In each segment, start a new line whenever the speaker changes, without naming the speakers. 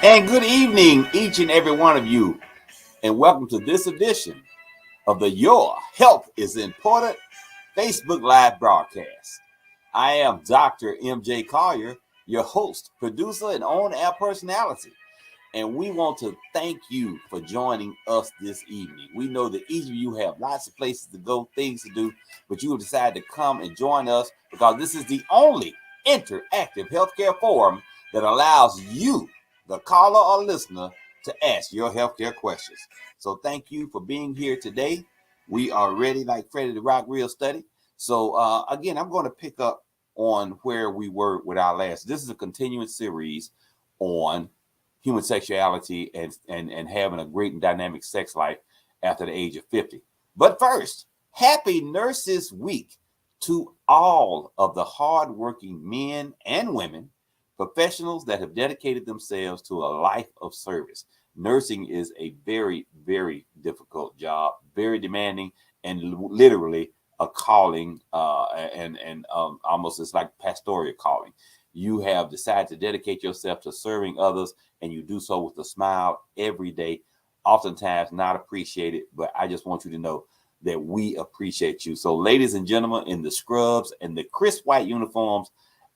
And good evening, each and every one of you, and welcome to this edition of the Your Health is Important Facebook Live broadcast. I am Dr. MJ Collier, your host, producer, and on-air personality. And we want to thank you for joining us this evening. We know that each of you have lots of places to go, things to do, but you have decided to come and join us because this is the only interactive healthcare forum that allows you, the caller or listener, to ask your healthcare questions. So thank you for being here today. We are ready, like Freddie the Rock Real Study. So again, I'm going to pick up on where we were with our last. This is a continuing series on human sexuality and having a great and dynamic sex life after the age of 50. But first, happy Nurses Week to all of the hardworking men and women, professionals that have dedicated themselves to a life of service. Nursing is a very, very difficult job, very demanding, and literally a calling, and almost it's like pastoral calling. You have decided to dedicate yourself to serving others, and you do so with a smile every day, oftentimes not appreciated, but I just want you to know that we appreciate you. So ladies and gentlemen in the scrubs and the crisp white uniforms,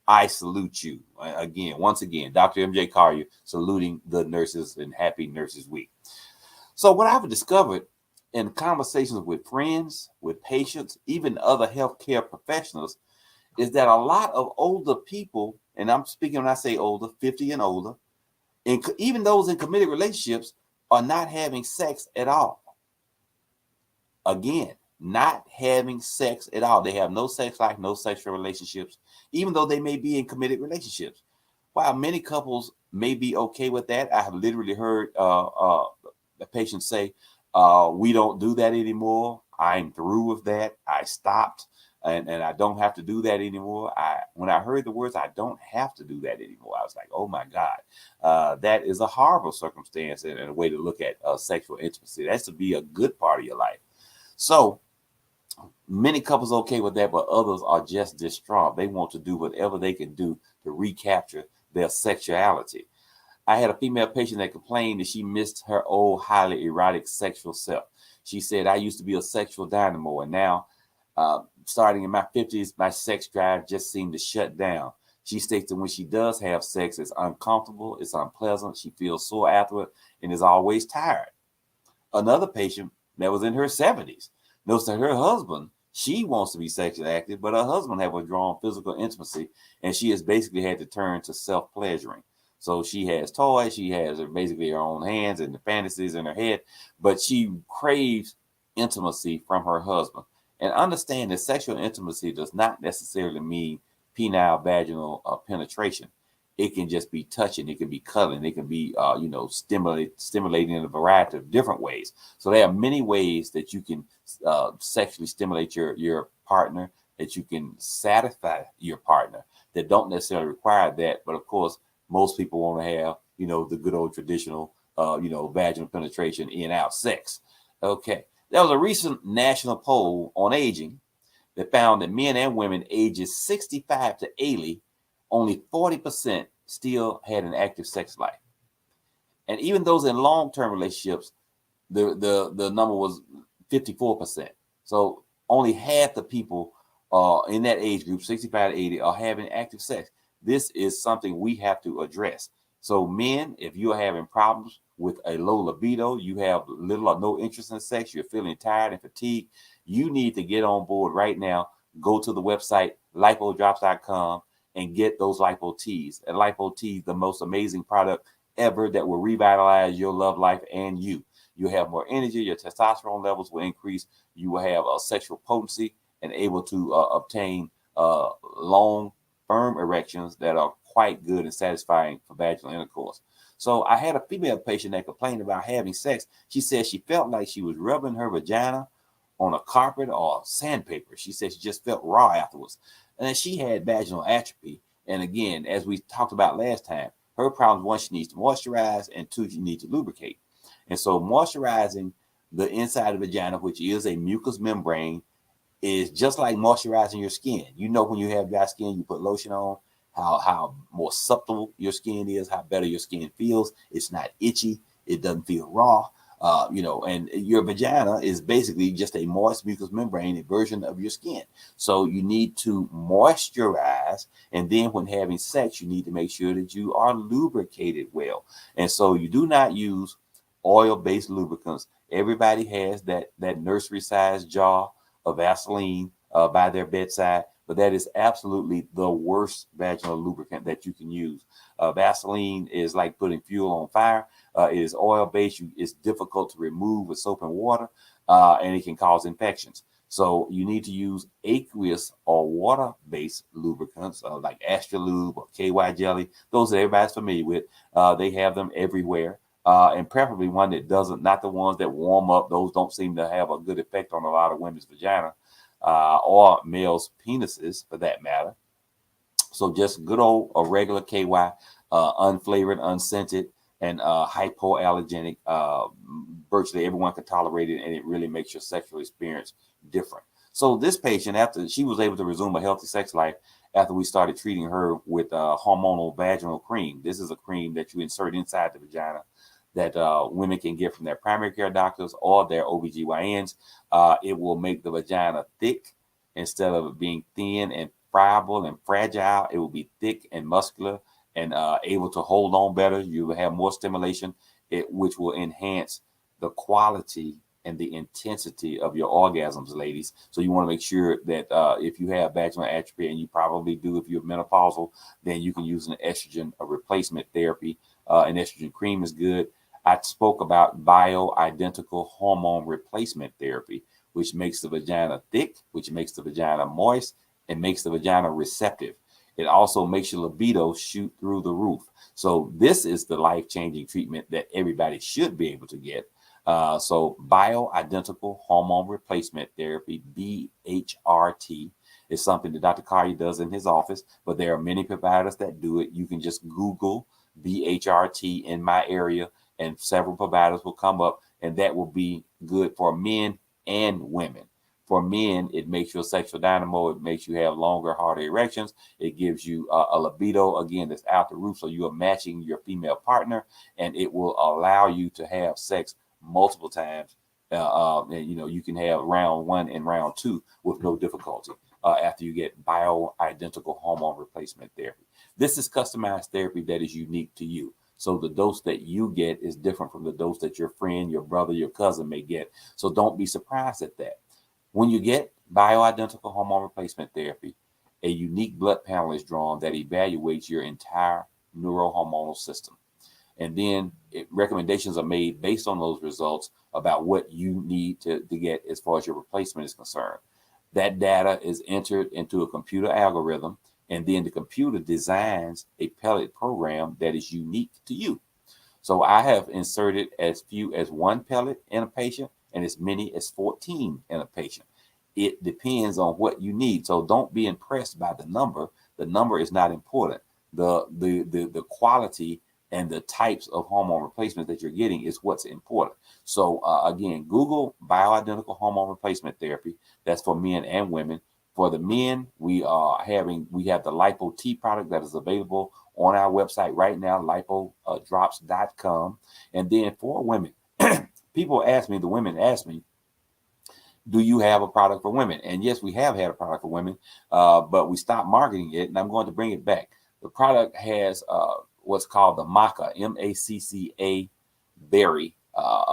I salute you. Once again, Dr. MJ Collier saluting the nurses and happy Nurses Week. So what I've discovered in conversations with friends, with patients, even other healthcare professionals, is that a lot of older people, and I'm speaking when I say older, 50 and older, and even those in committed relationships are not having sex at all. Again, not having sex at all. They have no sex life, no sexual relationships, even though they may be in committed relationships. While many couples may be okay with that, I have literally heard the patients say, we don't do that anymore. I'm through with that. I stopped. And I don't have to do that anymore. When I heard the words, I don't have to do that anymore, I was like, oh my God, that is a horrible circumstance and a way to look at sexual intimacy. That's to be a good part of your life. So many couples are okay with that, but others are just distraught. They want to do whatever they can do to recapture their sexuality. I had a female patient that complained that she missed her old highly erotic sexual self. She said, I used to be a sexual dynamo, and now starting in my 50s, my sex drive just seemed to shut down. She states that when she does have sex, it's uncomfortable, it's unpleasant, she feels sore afterward, and is always tired. Another patient that was in her 70s notes that her husband, she wants to be sexually active, but her husband have withdrawn physical intimacy, and she has basically had to turn to self-pleasuring. So she has toys, she has basically her own hands and the fantasies in her head, but she craves intimacy from her husband. And understand that sexual intimacy does not necessarily mean penile vaginal penetration. It can just be touching, it can be cuddling, it can be stimulating in a variety of different ways. So there are many ways that you can sexually stimulate your partner, that you can satisfy your partner, that don't necessarily require that. But of course, most people want to have, the good old traditional, vaginal penetration, in out sex. Okay. There was a recent national poll on aging that found that men and women ages 65 to 80, only 40% still had an active sex life. And even those in long-term relationships, the number was 54%. So only half the people in that age group, 65 to 80, are having active sex. This is something we have to address. So men, if you're having problems with a low libido, you have little or no interest in sex, you're feeling tired and fatigued, you need to get on board right now. Go to the website, lipodrops.com, and get those Lipo teas. And Lipo tea, the most amazing product ever that will revitalize your love life and you. You'll have more energy, your testosterone levels will increase, you will have a sexual potency and able to obtain long, firm erections that are quite good and satisfying for vaginal intercourse. So I had a female patient that complained about having sex. She said she felt like she was rubbing her vagina on a carpet or sandpaper. She said she just felt raw afterwards. And then she had vaginal atrophy. And again, as we talked about last time, her problem, one, she needs to moisturize, and two, she needs to lubricate. And so moisturizing the inside of the vagina, which is a mucous membrane, is just like moisturizing your skin. When you have dry skin, you put lotion on. how more supple your skin is, how better your skin feels. It's not itchy. It doesn't feel raw. And your vagina is basically just a moist mucous membrane, a version of your skin. So you need to moisturize. And then when having sex, you need to make sure that you are lubricated well. And so you do not use oil-based lubricants. Everybody has that nursery-sized jar of Vaseline by their bedside, but that is absolutely the worst vaginal lubricant that you can use. Vaseline is like putting fuel on fire. It is oil-based. It's difficult to remove with soap and water, and it can cause infections. So you need to use aqueous or water-based lubricants like Astrolube or KY jelly. Those that everybody's familiar with. They have them everywhere. And preferably one that doesn't, not the ones that warm up. Those don't seem to have a good effect on a lot of women's vagina or males' penises for that matter. So just good old regular KY, unflavored, unscented, and hypoallergenic. Virtually everyone can tolerate it, and it really makes your sexual experience different. So this patient, after she was able to resume a healthy sex life, after we started treating her with hormonal vaginal cream. This is a cream that you insert inside the vagina that women can get from their primary care doctors or their OBGYNs. It will make the vagina thick instead of it being thin and friable and fragile. It will be thick and muscular and able to hold on better. You will have more stimulation, which will enhance the quality and the intensity of your orgasms, ladies. So you want to make sure that if you have vaginal atrophy, and you probably do if you're menopausal, then you can use an estrogen replacement therapy. An estrogen cream is good. I spoke about bioidentical hormone replacement therapy, which makes the vagina thick, which makes the vagina moist, and makes the vagina receptive. It also makes your libido shoot through the roof. So this is the life-changing treatment that everybody should be able to get. So bioidentical hormone replacement therapy, BHRT, is something that Dr. Collier does in his office, but there are many providers that do it. You can just Google BHRT in my area, and several providers will come up, and that will be good for men and women. For men, it makes you a sexual dynamo. It makes you have longer, harder erections. It gives you a libido, again, that's out the roof, so you are matching your female partner, and it will allow you to have sex multiple times. And, you can have round 1 and round 2 with no difficulty after you get bioidentical hormone replacement therapy. This is customized therapy that is unique to you. So the dose that you get is different from the dose that your friend, your brother, your cousin may get. So don't be surprised at that. When you get bioidentical hormone replacement therapy, a unique blood panel is drawn that evaluates your entire neurohormonal system. And then recommendations are made based on those results about what you need to get as far as your replacement is concerned. That data is entered into a computer algorithm, and then the computer designs a pellet program that is unique to you. So I have inserted as few as 1 pellet in a patient and as many as 14 in a patient. It depends on what you need. So don't be impressed by the number. The number is not important. The quality and the types of hormone replacement that you're getting is what's important. So again, Google bioidentical hormone replacement therapy. That's for men and women. For the men, we have the Lipo T product that is available on our website right now, lipodrops.com. And then for women, the women ask me, do you have a product for women? And yes, we have had a product for women, but we stopped marketing it, and I'm going to bring it back. The product has what's called the maca, M-A-C-C-A berry,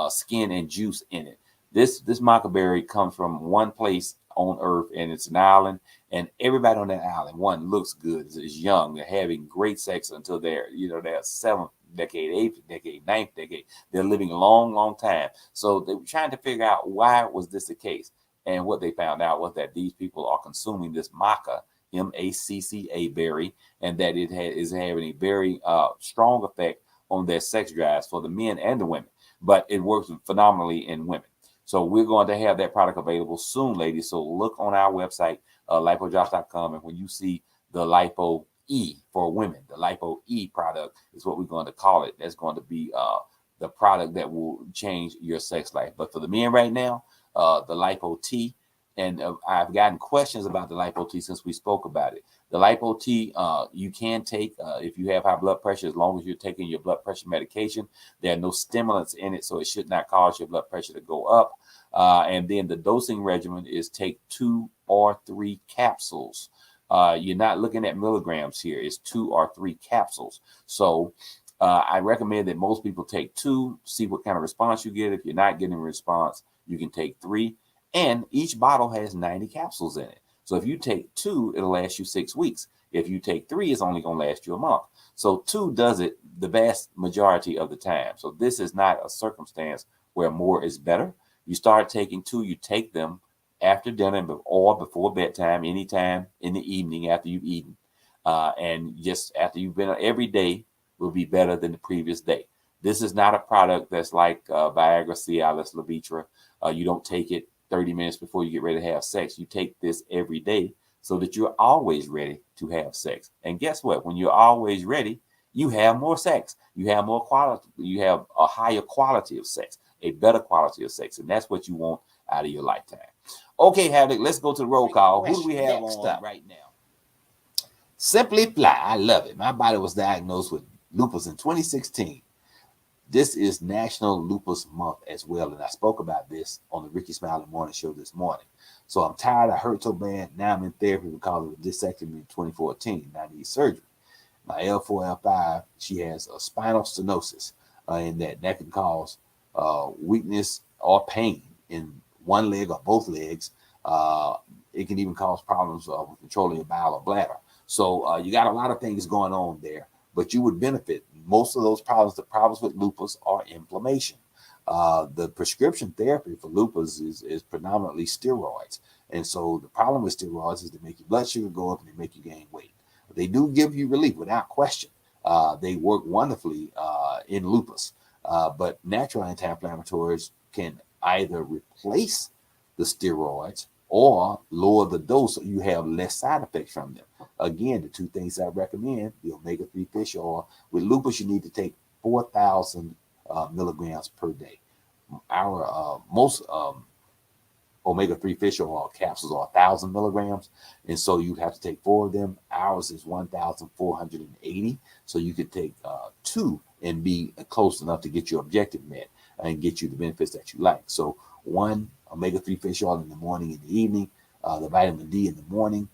skin and juice in it. This maca berry comes from one place on earth, and it's an island, and everybody on that island, one, looks good, is young, they're having great sex until they're 7th decade, 8th decade, 9th decade. They're living a long time. So they were trying to figure out why was this the case. And what they found out was that these people are consuming this maca, M-A-C-C-A berry, and that it is having a very strong effect on their sex drives for the men and the women. But it works phenomenally in women. So we're going to have that product available soon, ladies. So look on our website, lipodrops.com, and when you see the Lipo E for women, the Lipo E product is what we're going to call it. That's going to be the product that will change your sex life. But for the men right now, the Lipo T, and I've gotten questions about the Lipo T since we spoke about it. The Lipo tea, you can take if you have high blood pressure, as long as you're taking your blood pressure medication. There are no stimulants in it, so it should not cause your blood pressure to go up. And then the dosing regimen is take 2 or 3 capsules. You're not looking at milligrams here. It's 2 or 3 capsules. So I recommend that most people take 2, see what kind of response you get. If you're not getting a response, you can take 3. And each bottle has 90 capsules in it. So if you take 2, it'll last you 6 weeks. If you take 3, it's only going to last you a month. So 2 does it the vast majority of the time. So this is not a circumstance where more is better. You start taking 2, you take them after dinner or before bedtime, anytime in the evening after you've eaten. And just after you've been every day will be better than the previous day. This is not a product that's like Viagra, Cialis, Levitra. You don't take it 30 minutes before you get ready to have sex. You take this every day so that you're always ready to have sex. And guess what? When you're always ready, you have more sex. You have more quality. You have a higher quality of sex, a better quality of sex. And that's what you want out of your lifetime. Okay, Havoc, let's go to the roll call. Who do we have on right now? Simply Fly. I love it. My body was diagnosed with lupus in 2016. This is National Lupus Month as well, and I spoke about this on the Rickey Smiley Morning Show this morning. So I'm tired. I hurt so bad. Now I'm in therapy because it dissected me in 2014. I need surgery. My L4, L5, she has a spinal stenosis, and that can cause weakness or pain in one leg or both legs. It can even cause problems with controlling your bowel or bladder. So you got a lot of things going on there, but you would benefit. Most of those problems, the problems with lupus, are inflammation. The prescription therapy for lupus is predominantly steroids. And so the problem with steroids is they make your blood sugar go up and they make you gain weight. They do give you relief without question. They work wonderfully in lupus. But natural anti-inflammatories can either replace the steroids or lower the dose so you have less side effects from them. Again, the 2 things I recommend, the omega-3 fish oil. With lupus, you need to take 4,000 milligrams per day. Our most omega-3 fish oil capsules are 1,000 milligrams, and so you have to take 4 of them. Ours is 1,480, so you could take 2 and be close enough to get your objective met and get you the benefits that you like. So 1 omega-3 fish oil in the morning and the evening, the vitamin D in the morning.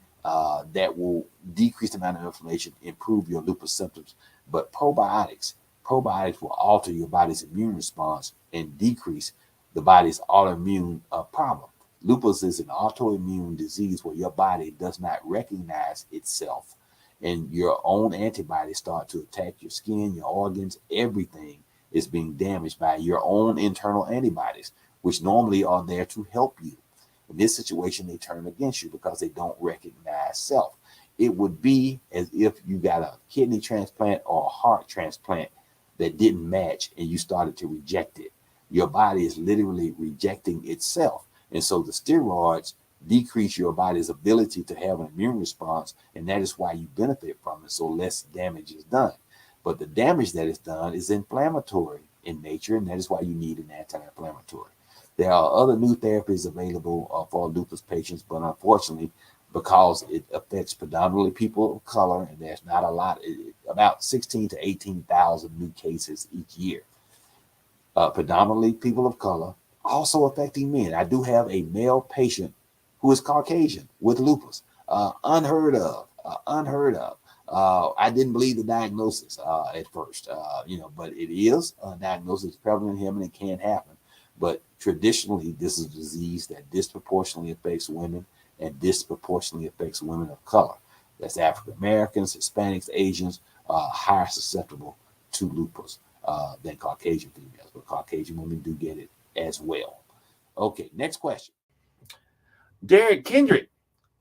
That will decrease the amount of inflammation, improve your lupus symptoms. But probiotics will alter your body's immune response and decrease the body's autoimmune problem. Lupus is an autoimmune disease where your body does not recognize itself, and your own antibodies start to attack your skin, your organs. Everything is being damaged by your own internal antibodies, which normally are there to help you. In this situation, they turn against you because they don't recognize self. It would be as if you got a kidney transplant or a heart transplant that didn't match and you started to reject it. Your body is literally rejecting itself. And so the steroids decrease your body's ability to have an immune response, and that is why you benefit from it, so less damage is done. But the damage that is done is inflammatory in nature, and that is why you need an anti-inflammatory. There are other new therapies available for lupus patients, but unfortunately, because it affects predominantly people of color, and there's not a lot, about 16 to 18,000 new cases each year. Predominantly people of color, also affecting men. I do have a male patient who is Caucasian with lupus. Unheard of. I didn't believe the diagnosis at first, but it is a diagnosis prevalent in him and it can happen. But traditionally, this is a disease that disproportionately affects women and disproportionately affects women of color. That's African Americans, Hispanics, Asians, higher susceptible to lupus than Caucasian females. But Caucasian women do get it as well. Okay, next question. Derek Kendrick,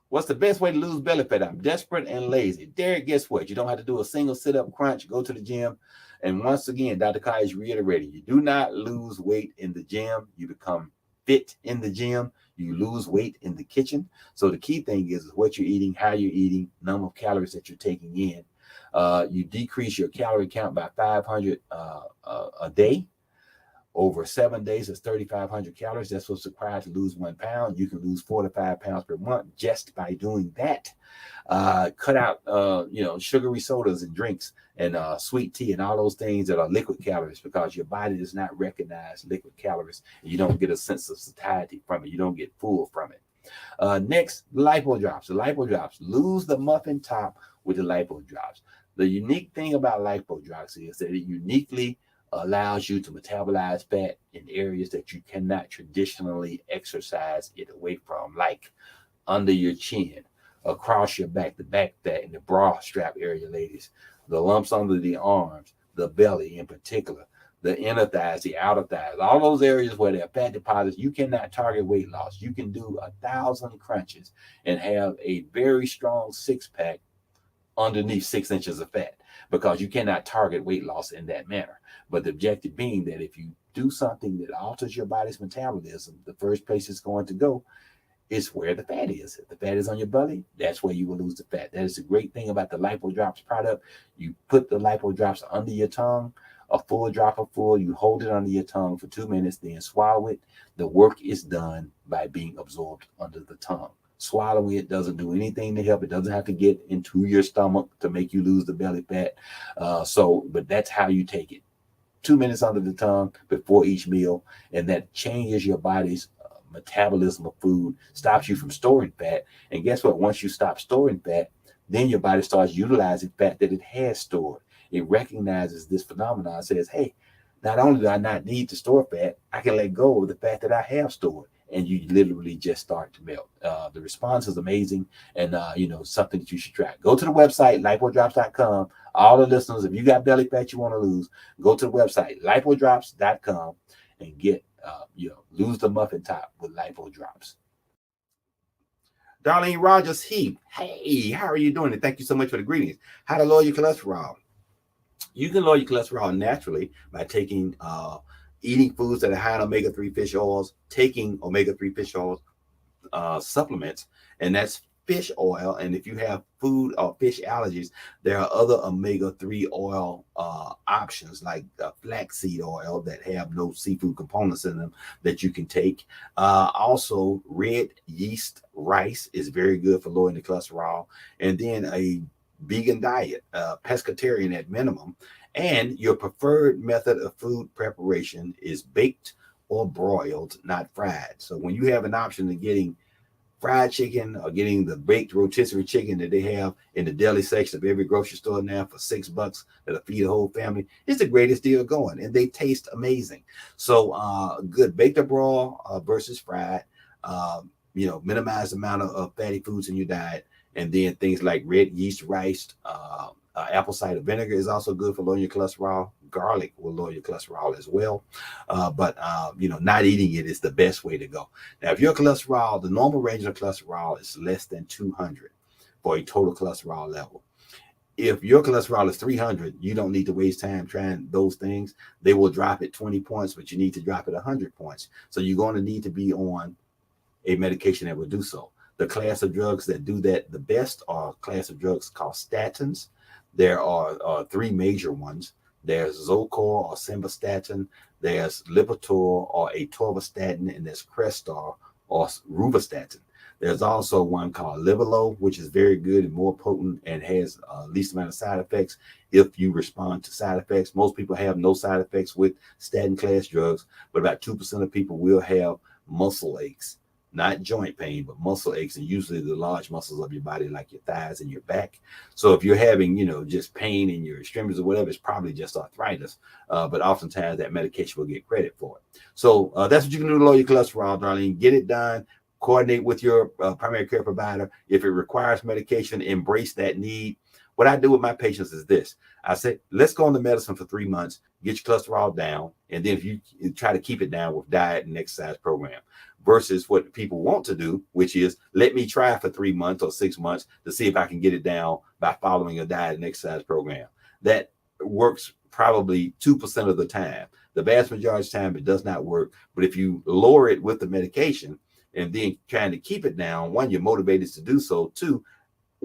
what's the best way to lose belly fat? I'm desperate and lazy. Derek, guess what? You don't have to do a single sit-up crunch. Go to the gym. And once again, Dr. Kai is reiterating, you do not lose weight in the gym. You become fit in the gym. You lose weight in the kitchen. So the key thing is what you're eating, how you're eating, number of calories that you're taking in. You decrease your calorie count by 500 a day,
Over 7 days, it's 3,500 calories. That's what's required to lose 1 pound. You can lose 4 to 5 pounds per month just by doing that. Cut out, sugary sodas and drinks and sweet tea and all those things that are liquid calories, because your body does not recognize liquid calories. And you don't get a sense of satiety from it. You don't get full from it. Next, lipo drops. The lipo drops. Lose the muffin top with the lipo drops. The unique thing about lipo drops is that it uniquely allows you to metabolize fat in areas that you cannot traditionally exercise it away from, like under your chin, across your back, the back fat in the bra strap area, ladies, the lumps under the arms, the belly in particular, the inner thighs, the outer thighs, all those areas where there are fat deposits. You cannot target weight loss. You can do 1,000 crunches and have a very strong six-pack underneath 6 inches of fat, because you cannot target weight loss in that manner. But the objective being that if you do something that alters your body's metabolism, the first place it's going to go is where the fat is. If the fat is on your belly, that's where you will lose the fat. That is the great thing about the Lipo Drops product. You put the Lipo Drops under your tongue, a full drop of full, you hold it under your tongue for 2 minutes, then swallow it. The work is done by being absorbed under the tongue. Swallowing it doesn't do anything to help. It doesn't have to get into your stomach to make you lose the belly fat. But that's how you take it. 2 minutes under the tongue before each meal, and that changes your body's metabolism of food, stops you from storing fat. And guess what? Once you stop storing fat, then your body starts utilizing fat that it has stored. It recognizes this phenomenon, says, hey, not only do I not need to store fat, I can let go of the fat that I have stored. And you literally just start to melt. The response is amazing, and something that you should try. Go to the website, lipodrops.com. All the listeners, if you got belly fat you want to lose, go to the website, lipodrops.com, and get lose the muffin top with Lipo Drops. Darlene Rogers Heath, hey, how are you doing? And thank you so much for the greetings. How to lower your cholesterol? You can lower your cholesterol naturally by taking eating foods that are high in omega-3 fish oils, taking omega-3 fish oils supplements, and that's fish oil. And if you have food or fish allergies, there are other omega-3 oil options, like flaxseed oil that have no seafood components in them that you can take. Also, red yeast rice is very good for lowering the cholesterol. And then a vegan diet, pescatarian at minimum. And your preferred method of food preparation is baked or broiled, not fried. So when you have an option of getting fried chicken or getting the baked rotisserie chicken that they have in the deli section of every grocery store now for $6 that'll feed a whole family, it's the greatest deal going, and they taste amazing. So good baked or broiled versus fried. Minimize the amount of fatty foods in your diet. And then things like red yeast rice, apple cider vinegar is also good for lowering your cholesterol. Garlic will lower your cholesterol as well. But not eating it is the best way to go. Now, if your cholesterol, the normal range of cholesterol is less than 200 for a total cholesterol level. If your cholesterol is 300, you don't need to waste time trying those things. They will drop at 20 points, but you need to drop at 100 points. So you're going to need to be on a medication that will do so. The class of drugs that do that the best are a class of drugs called statins. There are 3 major ones. There's Zocor or simvastatin, there's Lipitor or atorvastatin, and there's Crestor or rovastatin. There's also one called Livalo, which is very good and more potent and has least amount of side effects if you respond to side effects. Most people have no side effects with statin class drugs, but about 2% of people will have muscle aches. Not joint pain, but muscle aches, and usually the large muscles of your body, like your thighs and your back. So if you're having, just pain in your extremities or whatever, it's probably just arthritis. But oftentimes that medication will get credit for it. So that's what you can do to lower your cholesterol, Darlene. Get it done. Coordinate with your primary care provider. If it requires medication, embrace that need. What I do with my patients is this. I say, let's go on the medicine for 3 months, get your cholesterol down, and then if you try to keep it down with diet and exercise program. Versus what people want to do, which is let me try for 3 months or 6 months to see if I can get it down by following a diet and exercise program. That works probably 2% of the time. The vast majority of the time, it does not work. But if you lower it with the medication and then trying to keep it down, one, you're motivated to do so. Two,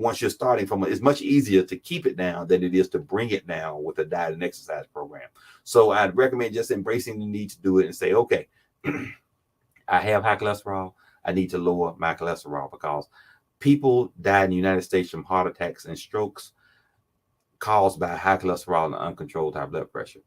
once you're starting from it's much easier to keep it down than it is to bring it down with a diet and exercise program. So I'd recommend just embracing the need to do it and say, okay, I have high cholesterol. I need to lower my cholesterol, because people die in the United States from heart attacks and strokes caused by high cholesterol and uncontrolled high blood pressure.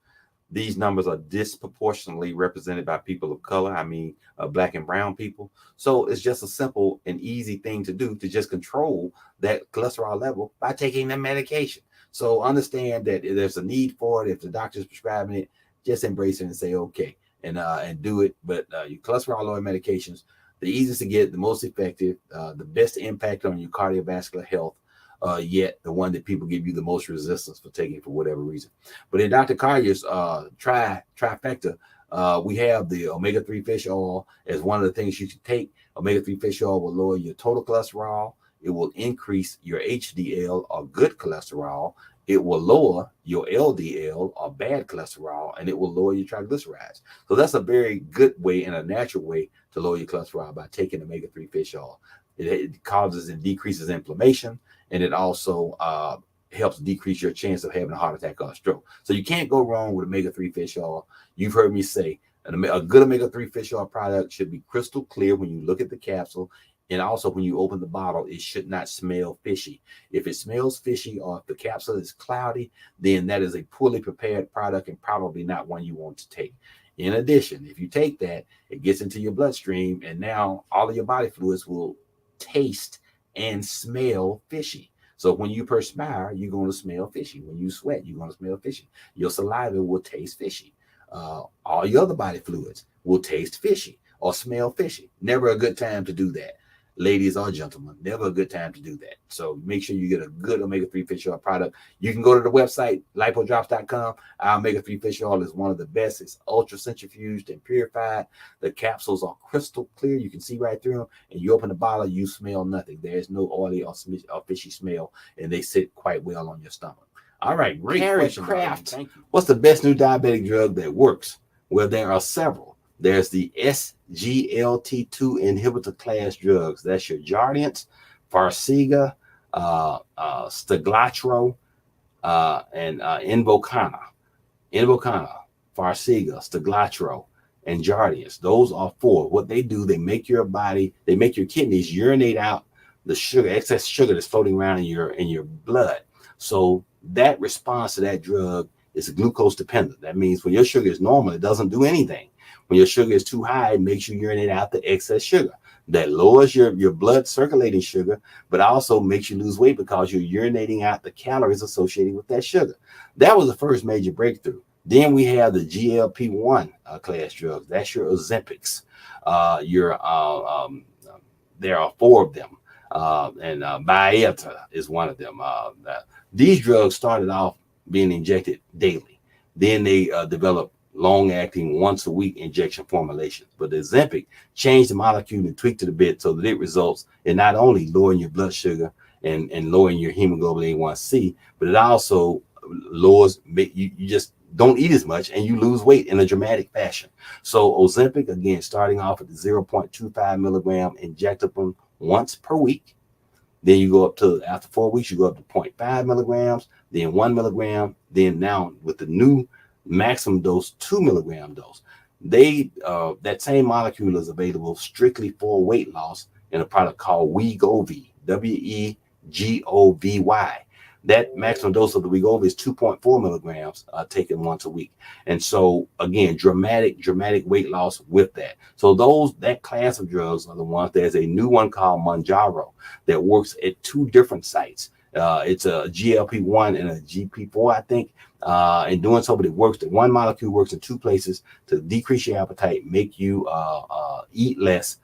These numbers are disproportionately represented by people of color. I mean, Black and brown people. So it's just a simple and easy thing to do to just control that cholesterol level by taking the medication. So understand that if there's a need for it, if the doctor's prescribing it, just embrace it and say, okay, and do it. But your cholesterol lowering medications, the easiest to get, the most effective, the best impact on your cardiovascular health, yet the one that people give you the most resistance for taking for whatever reason. But in Dr. Collier's trifecta, we have the omega-3 fish oil as one of the things you should take. Omega-3 fish oil will lower your total cholesterol. It will increase your HDL, or good cholesterol. It will lower your LDL, or bad cholesterol, and it will lower your triglycerides. So that's a very good way and a natural way to lower your cholesterol, by taking omega-3 fish oil. It causes and decreases inflammation, and it also helps decrease your chance of having a heart attack or a stroke. So you can't go wrong with omega-3 fish oil. You've heard me say a good omega-3 fish oil product should be crystal clear when you look at the capsule. And also when you open the bottle, it should not smell fishy. If it smells fishy, or if the capsule is cloudy, then that is a poorly prepared product and probably not one you want to take. In addition, if you take that, it gets into your bloodstream, and now all of your body fluids will taste and smell fishy. So when you perspire, you're going to smell fishy. When you sweat, you're going to smell fishy. Your saliva will taste fishy. All your other body fluids will taste fishy or smell fishy. Never a good time to do that. Ladies or gentlemen, never a good time to do that. So make sure you get a good omega-3 fish oil product. You can go to the website, lipodrops.com. Our omega-3 fish oil is one of the best. It's ultra centrifuged and purified. The capsules are crystal clear. You can see right through them. And you open the bottle, you smell nothing. There's no oily or fishy smell, and they sit quite well on your stomach. All right, great question, Kraft. Thank you. What's the best new diabetic drug that works? Well, there are several. There's the SGLT2 inhibitor class drugs. That's your Jardiance, Farxiga, Steglatro, and Invokana. Invokana, Farxiga, Steglatro, and Jardiance. Those are four. What they do, they make your kidneys urinate out the sugar, excess sugar that's floating around in your blood. So that response to that drug is glucose dependent. That means when your sugar is normal, it doesn't do anything. When your sugar is too high, it makes you urinate out the excess sugar. That lowers your blood circulating sugar, but also makes you lose weight because you're urinating out the calories associated with that sugar. That was the first major breakthrough. Then we have the GLP-1 class drugs. That's your Ozempics. There are four of them, and Byetta is one of them. These drugs started off being injected daily. Then they developed long-acting once-a-week injection formulations. But the Ozempic changed the molecule and tweaked it a bit so that it results in not only lowering your blood sugar and lowering your hemoglobin A1C, but it also lowers, you just don't eat as much and you lose weight in a dramatic fashion. So Ozempic, again, starting off at the 0.25 milligram injectable once per week. Then you go up to, after 4 weeks, you go up to 0.5 milligrams, then 1 milligram, then now with the new maximum dose, 2 milligram dose. That same molecule is available strictly for weight loss in a product called Wegovy, Wegovy. That maximum dose of the Wegovy is 2.4 milligrams taken once a week. And so again, dramatic weight loss with that. So that class of drugs are the ones. There's a new one called Mounjaro that works at two different sites. It's a GLP-1 and a GP4, I think. In doing so, but it works. The one molecule works in two places to decrease your appetite, make you eat less,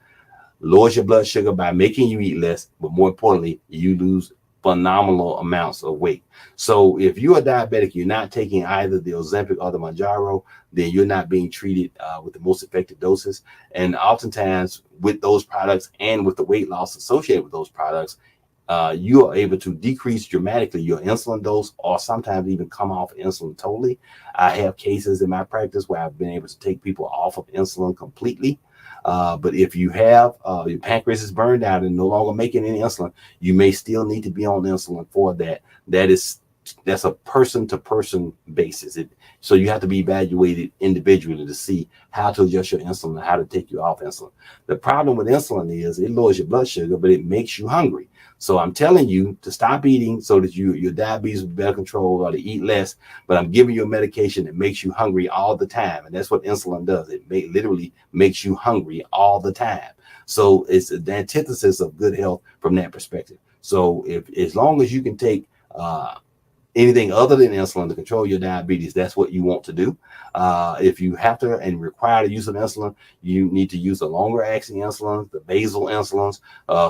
lowers your blood sugar by making you eat less, but more importantly, you lose phenomenal amounts of weight. So if you're a diabetic, you're not taking either the Ozempic or the Mounjaro, then you're not being treated with the most effective doses. And oftentimes with those products and with the weight loss associated with those products, you are able to decrease dramatically your insulin dose or sometimes even come off insulin totally. I have cases in my practice where I've been able to take people off of insulin completely But if you have your pancreas is burned out and no longer making any insulin, you may still need to be on insulin for that. That's a person to person basis. So you have to be evaluated individually to see how to adjust your insulin and how to take you off insulin. The problem with insulin is it lowers your blood sugar, but it makes you hungry. So I'm telling you to stop eating so that your diabetes will be better controlled, or to eat less. But I'm giving you a medication that makes you hungry all the time, and that's what insulin does. It literally makes you hungry all the time. So it's the antithesis of good health from that perspective. So if as long as you can take anything other than insulin to control your diabetes, that's what you want to do. If you have to and require the use of insulin, you need to use the longer acting insulins, the basal insulins,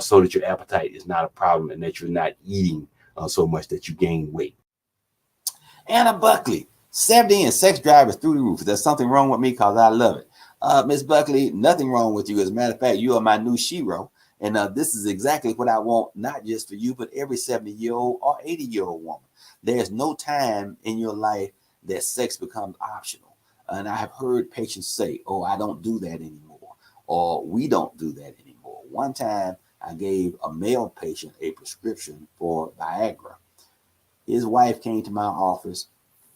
so that your appetite is not a problem and that you're not eating so much that you gain weight.
Anna Buckley, 70 and sex drive is through the roof. There's something wrong with me because I love it. Miss Buckley, nothing wrong with you. As a matter of fact, you are my new shero. And this is exactly what I want, not just for you, but every 70-year-old or 80-year-old woman. There's no time in your life that sex becomes optional. And I have heard patients say, oh, I don't do that anymore, or we don't do that anymore. One time I gave a male patient a prescription for Viagra. His wife came to my office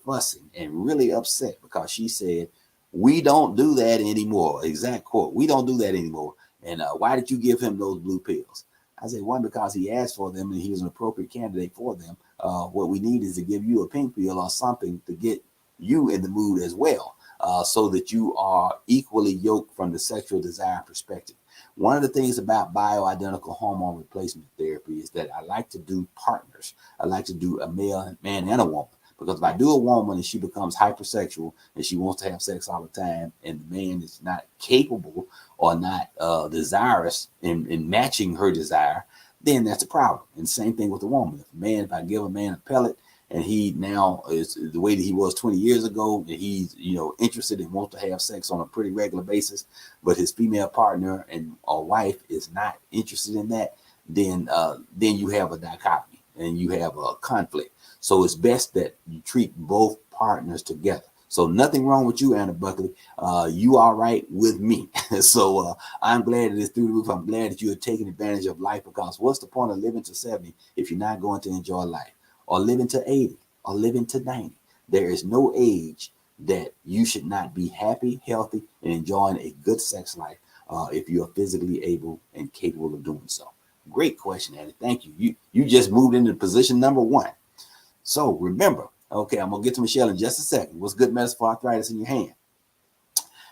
fussing and really upset because she said, we don't do that anymore. Exact quote, we don't do that anymore. And why did you give him those blue pills? I said, one, because he asked for them and he was an appropriate candidate for them. What we need is to give you a pink pill or something to get you in the mood as well, so that you are equally yoked from the sexual desire perspective. One of the things about bioidentical hormone replacement therapy is that I like to do partners. I like to do a man and a woman. Because if I do a woman and she becomes hypersexual and she wants to have sex all the time, and the man is not capable or not desirous in matching her desire, then that's a problem. And same thing with the woman. If I give a man a pellet and he now is the way that he was 20 years ago, and he's interested and wants to have sex on a pretty regular basis, but his female partner or wife is not interested in that, then you have a dichotomy and you have a conflict. So it's best that you treat both partners together. So nothing wrong with you, Anna Buckley. You are right with me. So I'm glad that it's through the roof. I'm glad that you are taking advantage of life, because what's the point of living to 70 if you're not going to enjoy life, or living to 80 or living to 90? There is no age that you should not be happy, healthy, and enjoying a good sex life if you are physically able and capable of doing so. Great question, Annie. Thank you. You just moved into position number 1. So remember, okay, I'm going to get to Michelle in just a second. What's good medicine for arthritis in your hand?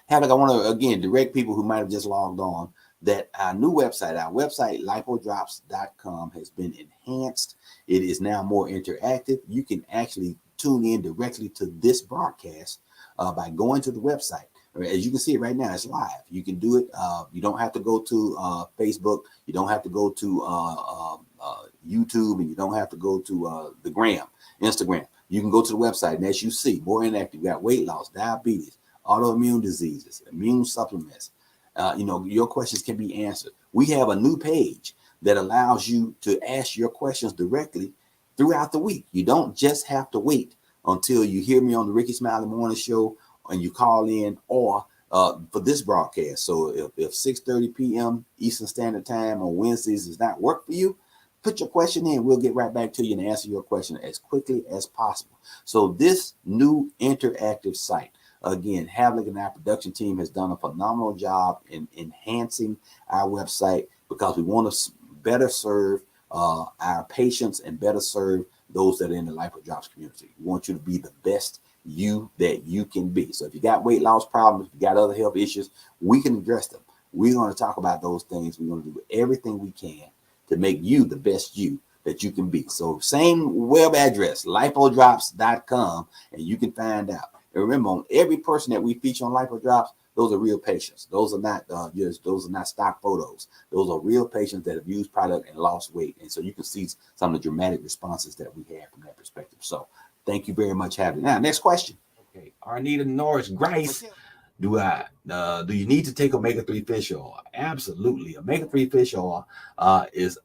Havoc, I want to, again, direct people who might have just logged on that our website, lipodrops.com, has been enhanced. It is now more interactive. You can actually tune in directly to this broadcast by going to the website. As you can see it right now, it's live. You can do it. You don't have to go to Facebook. You don't have to go to YouTube, and you don't have to go to the Instagram. You can go to the website, and as you see, more interactive. You got weight loss, diabetes, autoimmune diseases, immune supplements. Your questions can be answered. We have a new page that allows you to ask your questions directly throughout the week. You don't just have to wait until you hear me on the Rickey Smiley Morning Show and you call in, or for this broadcast. So if 6:30 p.m. Eastern Standard Time on Wednesdays does not work for you, put your question in. We'll get right back to you and answer your question as quickly as possible. So this new interactive site, again, Havlick and our production team has done a phenomenal job in enhancing our website, because we want to better serve our patients and better serve those that are in the Lipo Drops community. We want you to be the best you that you can be. So if you got weight loss problems, if you got other health issues, we can address them. We're going to talk about those things. We're going to do everything we can to make you the best you that you can be. So same web address, lipodrops.com, and you can find out. And remember, on every person that we feature on Lipo Drops, those are real patients. Those are not those are not stock photos. Those are real patients that have used product and lost weight. And so you can see some of the dramatic responses that we have from that perspective. So thank you very much, Having. Now, next question.
Okay, Arnita Norris Grice. Do you need to take omega-3 fish oil? Absolutely. Omega-3 fish oil is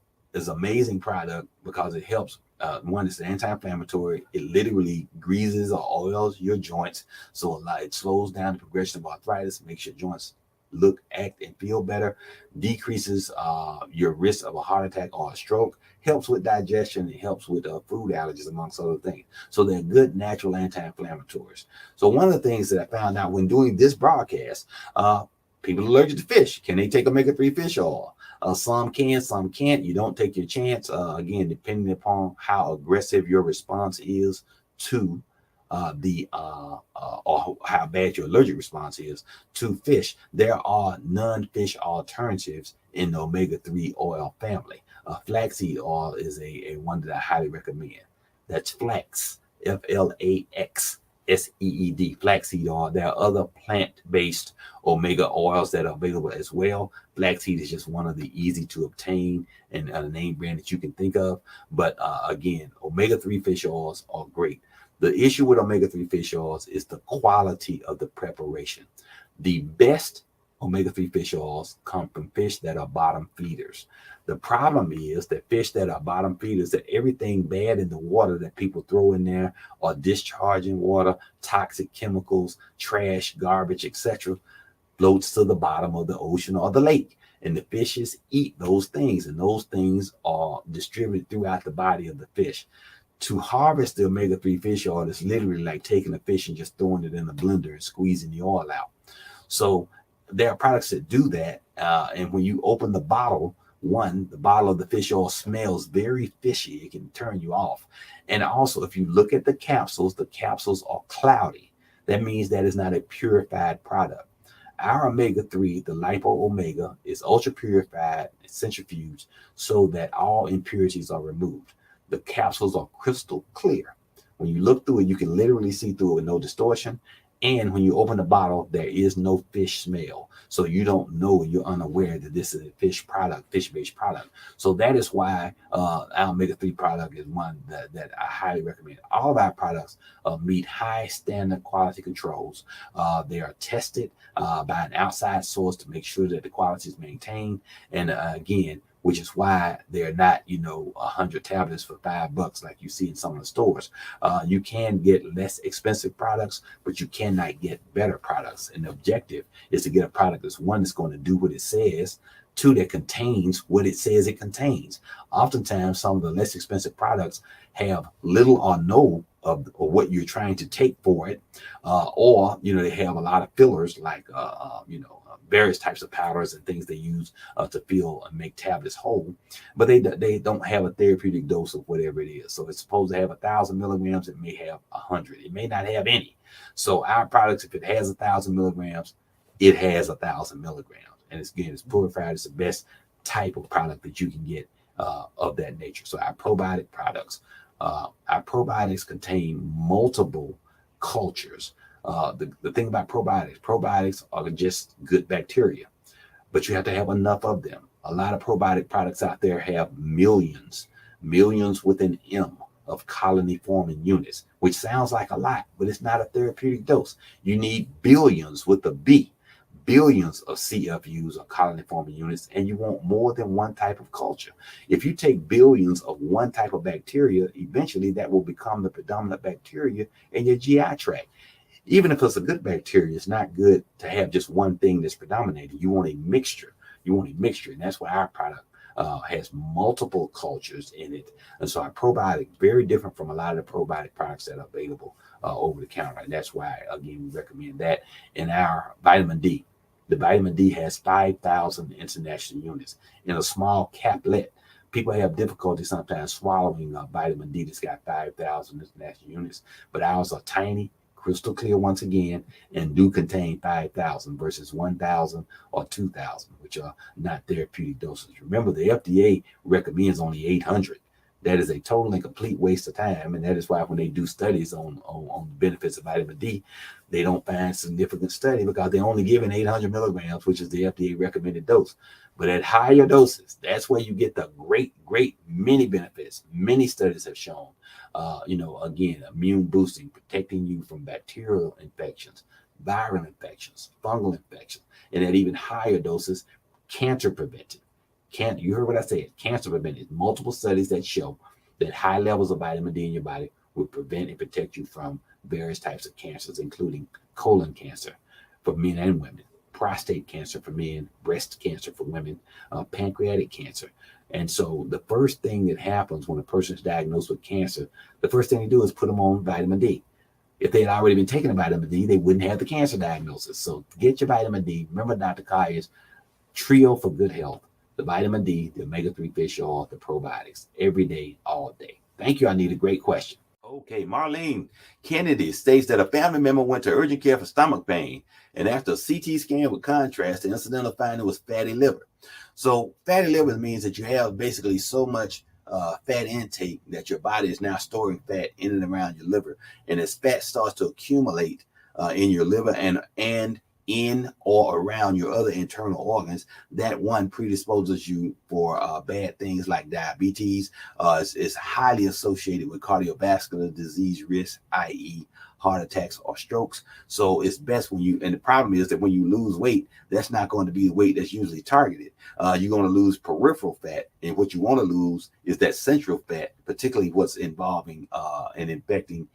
amazing product because it helps. One, it's anti-inflammatory. It literally greases or oils your joints, so it slows down the progression of arthritis, makes your joints look, act, and feel better, decreases your risk of a heart attack or a stroke, helps with digestion, it helps with food allergies, amongst other things. So they're good natural anti-inflammatories. So one of the things that I found out when doing this broadcast, people allergic to fish, can they take omega-3 fish oil? Some can, some can't. You don't take your chance. Again, depending upon how aggressive your response is to or how bad your allergic response is to fish, there are non-fish alternatives in the omega-3 oil family. Flaxseed oil is a one that I highly recommend. That's flax, FLAXSEED, flaxseed oil. There are other plant-based omega oils that are available as well. Flaxseed is just one of the easy to obtain and a name brand that you can think of. But again, omega-3 fish oils are great. The issue with omega-3 fish oils is the quality of the preparation. The best omega-3 fish oils come from fish that are bottom feeders. The problem is that fish that are bottom feeders, that everything bad in the water that people throw in there or discharging water, toxic chemicals, trash, garbage, etc., floats to the bottom of the ocean or the lake. And the fishes eat those things, and those things are distributed throughout the body of the fish. To harvest the omega-3 fish oil is literally like taking a fish and just throwing it in a blender and squeezing the oil out. So there are products that do that. And when you open the bottle, the bottle of the fish oil smells very fishy. It can turn you off. And also, if you look at the capsules are cloudy. That means that is not a purified product. Our omega-3, the Lipo Omega, is ultra purified, centrifuged, so that all impurities are removed. The capsules are crystal clear. When you look through it, you can literally see through it with no distortion. And when you open the bottle, there is no fish smell. So you don't know, you're unaware that this is a fish product, fish-based product. So that is why our omega-3 product is one that I highly recommend. All of our products meet high standard quality controls. They are tested by an outside source to make sure that the quality is maintained. And again, which is why they're not, 100 tablets for $5 like you see in some of the stores. You can get less expensive products, but you cannot get better products. And the objective is to get a product that's going to do what it says, two, that contains what it says it contains. Oftentimes, some of the less expensive products have little or no of what you're trying to take for it, or they have a lot of fillers like various types of powders and things they use to fill and make tablets whole, but they don't have a therapeutic dose of whatever it is. So it's supposed to have 1,000 milligrams. It may have 100. It may not have any. So our products, if it has 1,000 milligrams, it has 1,000 milligrams. And it's purified. It's the best type of product that you can get of that nature. So our probiotic products, our probiotics contain multiple cultures. The thing about probiotics are just good bacteria, but you have to have enough of them. A lot of probiotic products out there have millions with an M of colony forming units, which sounds like a lot, but it's not a therapeutic dose. You need billions with a B, billions of CFUs or colony forming units, and you want more than one type of culture. If you take billions of one type of bacteria, eventually that will become the predominant bacteria in your GI tract. Even if it's a good bacteria, it's not good to have just one thing that's predominating. You want a mixture. And that's why our product has multiple cultures in it. And so our probiotic, very different from a lot of the probiotic products that are available over the counter. And that's why, again, we recommend that. And our vitamin D, the vitamin D has 5,000 international units in a small caplet. People have difficulty sometimes swallowing vitamin D that's got 5,000 international units, but ours are tiny, crystal clear once again, and do contain 5,000 versus 1,000 or 2,000, which are not therapeutic doses. Remember, the FDA recommends only 800. That is a total and complete waste of time, and that is why when they do studies on the benefits of vitamin D, they don't find significant study because they're only giving 800 milligrams, which is the FDA recommended dose. But at higher doses, that's where you get the great many benefits. Many studies have shown, again, immune boosting, protecting you from bacterial infections, viral infections, fungal infections, and at even higher doses, cancer prevention. You heard what I said, cancer prevention. Multiple studies that show that high levels of vitamin D in your body will prevent and protect you from various types of cancers, including colon cancer for men and women, prostate cancer for men, breast cancer for women, pancreatic cancer. And so the first thing that happens when a person is diagnosed with cancer, the first thing they do is put them on vitamin D. If they had already been taking a vitamin D, they wouldn't have the cancer diagnosis. So get your vitamin D. Remember Dr. Collier's trio for good health: the vitamin D, the omega-3 fish oil, the probiotics, every day, all day. Thank you. I need a great question. Okay, Marlene Kennedy states that a family member went to urgent care for stomach pain, and after a CT scan with contrast, the incidental finding was fatty liver. So fatty liver means that you have basically so much fat intake that your body is now storing fat in and around your liver, and as fat starts to accumulate in your liver and in or around your other internal organs, that one predisposes you for bad things like diabetes. It's highly associated with cardiovascular disease risk, i.e. heart attacks or strokes. So it's best when you, and the problem is that when you lose weight, that's not going to be the weight that's usually targeted. You're going to lose peripheral fat, and what you want to lose is that central fat, particularly what's involving and impacting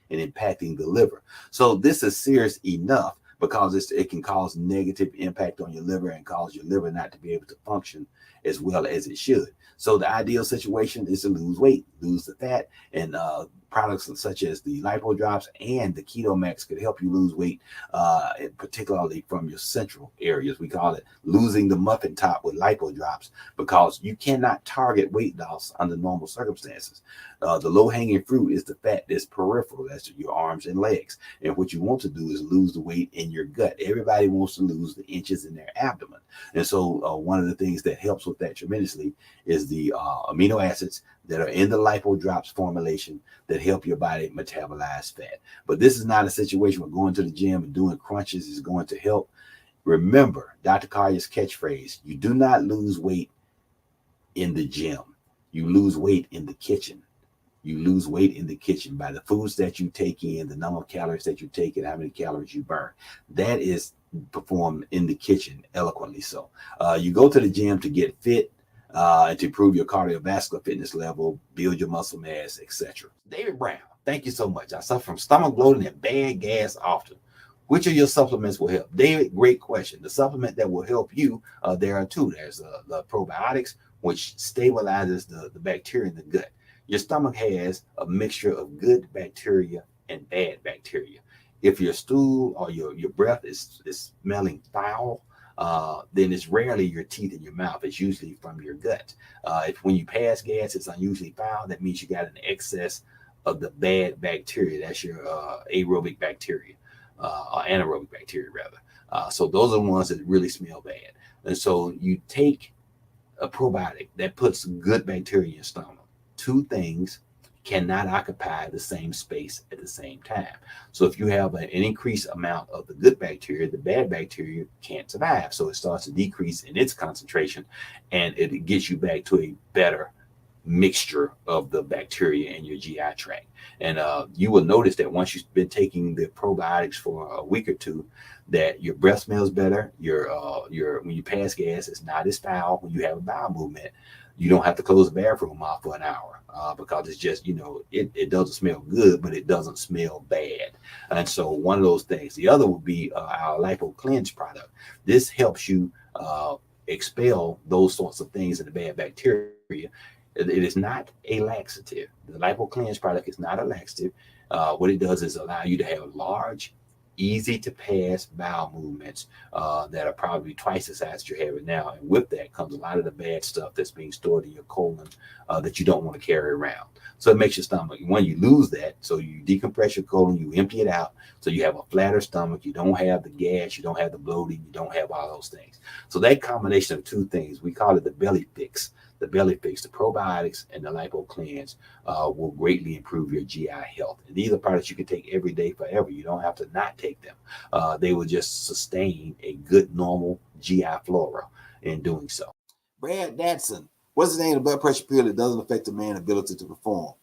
the liver. So this is serious enough, because it can cause negative impact on your liver and cause your liver not to be able to function as well as it should. So the ideal situation is to lose weight, lose the fat, and products such as the Lipo drops and the Keto Max could help you lose weight, particularly from your central areas. We call it losing the muffin top with Lipo drops, because you cannot target weight loss under normal circumstances. The low-hanging fruit is the fat that's peripheral, that's your arms and legs. And what you want to do is lose the weight in your gut. Everybody wants to lose the inches in their abdomen. And so one of the things that helps with that tremendously is the amino acids that are in the Lipo drops formulation that help your body metabolize fat. But this is not a situation where going to the gym and doing crunches is going to help. Remember Dr. Collier's catchphrase: you do not lose weight in the gym. You lose weight in the kitchen. You lose weight in the kitchen by the foods that you take in, the number of calories that you take, and how many calories you burn. That is performed in the kitchen eloquently. So you go to the gym to get fit, and to improve your cardiovascular fitness level, build your muscle mass, etc. David Brown, thank you so much. I suffer from stomach bloating and bad gas often. Which of your supplements will help? David, great question. The supplement that will help you, there are two. There's the probiotics, which stabilizes the bacteria in the gut. Your stomach has a mixture of good bacteria and bad bacteria. If your stool or your breath is smelling foul, then it's rarely your teeth in your mouth. It's usually from your gut. When you pass gas, it's unusually foul. That means you got an excess of the bad bacteria. That's your aerobic bacteria, or anaerobic bacteria rather. So those are the ones that really smell bad. And so you take a probiotic that puts good bacteria in your stomach. Two things cannot occupy the same space at the same time. So if you have an increased amount of the good bacteria, the bad bacteria can't survive. So it starts to decrease in its concentration, and it gets you back to a better mixture of the bacteria in your GI tract. And you will notice that once you've been taking the probiotics for a week or two, that your breath smells better. When you pass gas, it's not as foul. When you have a bowel movement, you don't have to close the bathroom off for an hour, because it's just, it doesn't smell good, but it doesn't smell bad. And so one of those things. The other would be our Lipo Cleanse product. This helps you expel those sorts of things in the bad bacteria. It is not a laxative. The Lipo Cleanse product is not a laxative. What it does is allow you to have large, easy to pass bowel movements that are probably twice the size that you're having now. And with that comes a lot of the bad stuff that's being stored in your colon that you don't want to carry around. So it makes your stomach, when you lose that, so you decompress your colon, you empty it out, so you have a flatter stomach, you don't have the gas, you don't have the bloating, you don't have all those things. So that combination of two things, we call it the belly fix. The belly fix, the probiotics, and the Lipo Cleanse will greatly improve your GI health. And these are products you can take every day forever. You don't have to not take them. They will just sustain a good, normal GI flora in doing so.
Brad Dadson, what's the name of the blood pressure pill that doesn't affect a man's ability to perform?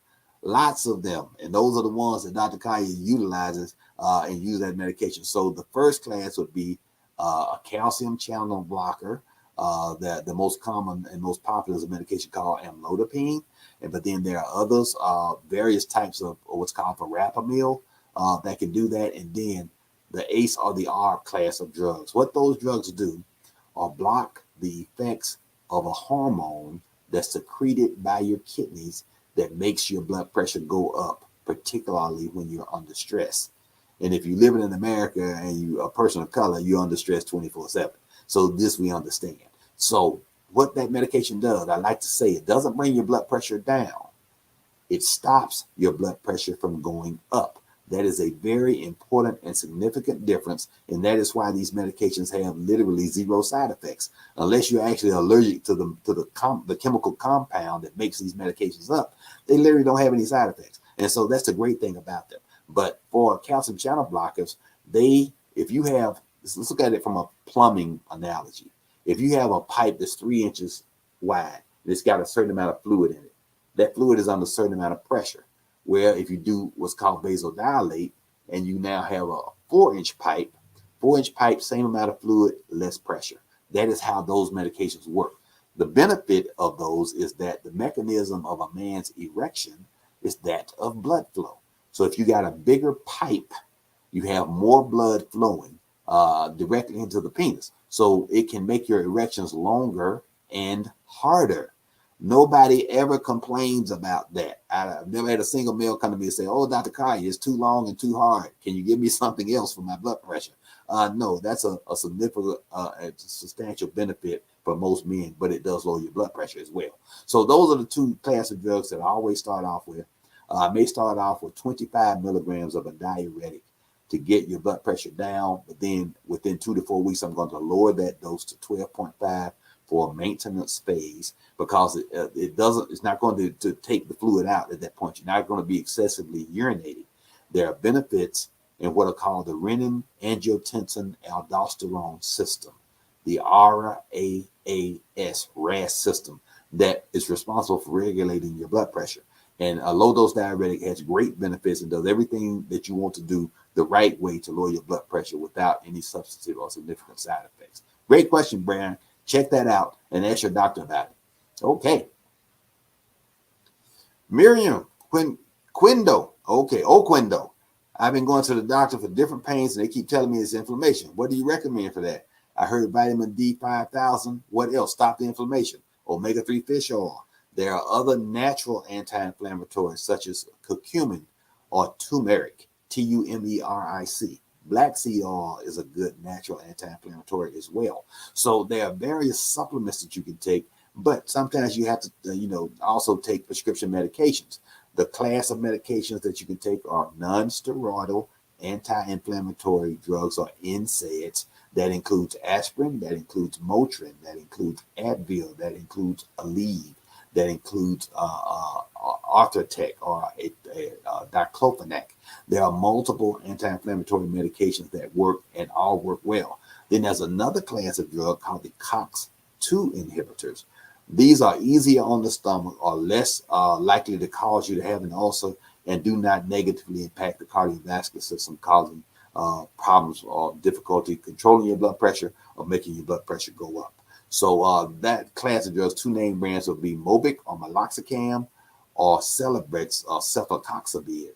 Lots of them. And those are the ones that Dr. Collier utilizes and use that medication. So the first class would be a calcium channel blocker. The most common and most popular is a medication called amlodipine. But then there are others, various types of what's called verapamil that can do that. And then the ACE or the ARB class of drugs. What those drugs do are block the effects of a hormone that's secreted by your kidneys that makes your blood pressure go up, particularly when you're under stress. And if you're living in America and you're a person of color, you're under stress 24/7. So this we understand. So what that medication does, I like to say, it doesn't bring your blood pressure down. It stops your blood pressure from going up. That is a very important and significant difference, and that is why these medications have literally zero side effects, unless you're actually allergic to the chemical compound that makes these medications up. They literally don't have any side effects, and so that's the great thing about them. But for calcium channel blockers, if you have, let's look at it from a plumbing analogy. If you have a pipe that's 3 inches wide, and it's got a certain amount of fluid in it, that fluid is under a certain amount of pressure. Where if you do what's called vasodilate, and you now have a 4-inch pipe, same amount of fluid, less pressure. That is how those medications work. The benefit of those is that the mechanism of a man's erection is that of blood flow. So if you got a bigger pipe, you have more blood flowing directly into the penis. So it can make your erections longer and harder. Nobody ever complains about that. I've never had a single male come to me and say, "Oh, Dr. Collier, it's too long and too hard. Can you give me something else for my blood pressure?" No, that's a significant, substantial benefit for most men, but it does lower your blood pressure as well. So those are the two classes of drugs that I always start off with. I may start off with 25 milligrams of a diuretic to get your blood pressure down, but then within 2 to 4 weeks, I'm going to lower that dose to 12.5 for a maintenance phase, because it's not going to take the fluid out at that point. You're not going to be excessively urinating. There are benefits in what are called the renin angiotensin aldosterone system, the RAS system, that is responsible for regulating your blood pressure. And a low dose diuretic has great benefits and does everything that you want to do the right way to lower your blood pressure without any substantive or significant side effects. Great question, Brian. Check that out and ask your doctor about it. Okay. Miriam Quindo. Okay, Quindo. I've been going to the doctor for different pains and they keep telling me it's inflammation. What do you recommend for that? I heard vitamin D 5,000. What else? Stop the inflammation. Omega-3 fish oil. There are other natural anti-inflammatories such as curcumin or turmeric, T-U-M-E-R-I-C. Black seed oil is a good natural anti-inflammatory as well. So there are various supplements that you can take, but sometimes you have to, also take prescription medications. The class of medications that you can take are non-steroidal anti-inflammatory drugs, or NSAIDs. That includes aspirin, that includes Motrin, that includes Advil, that includes Aleve, that includes Arthurtec or diclofenac. There are multiple anti-inflammatory medications that work and all work well. Then there's another class of drug called the COX-2 inhibitors. These are easier on the stomach, or less likely to cause you to have an ulcer, and do not negatively impact the cardiovascular system, causing problems or difficulty controlling your blood pressure or making your blood pressure go up. So that class of drugs, two name brands, would be Mobic or Meloxicam, or Celebrex or Cefotaxibid.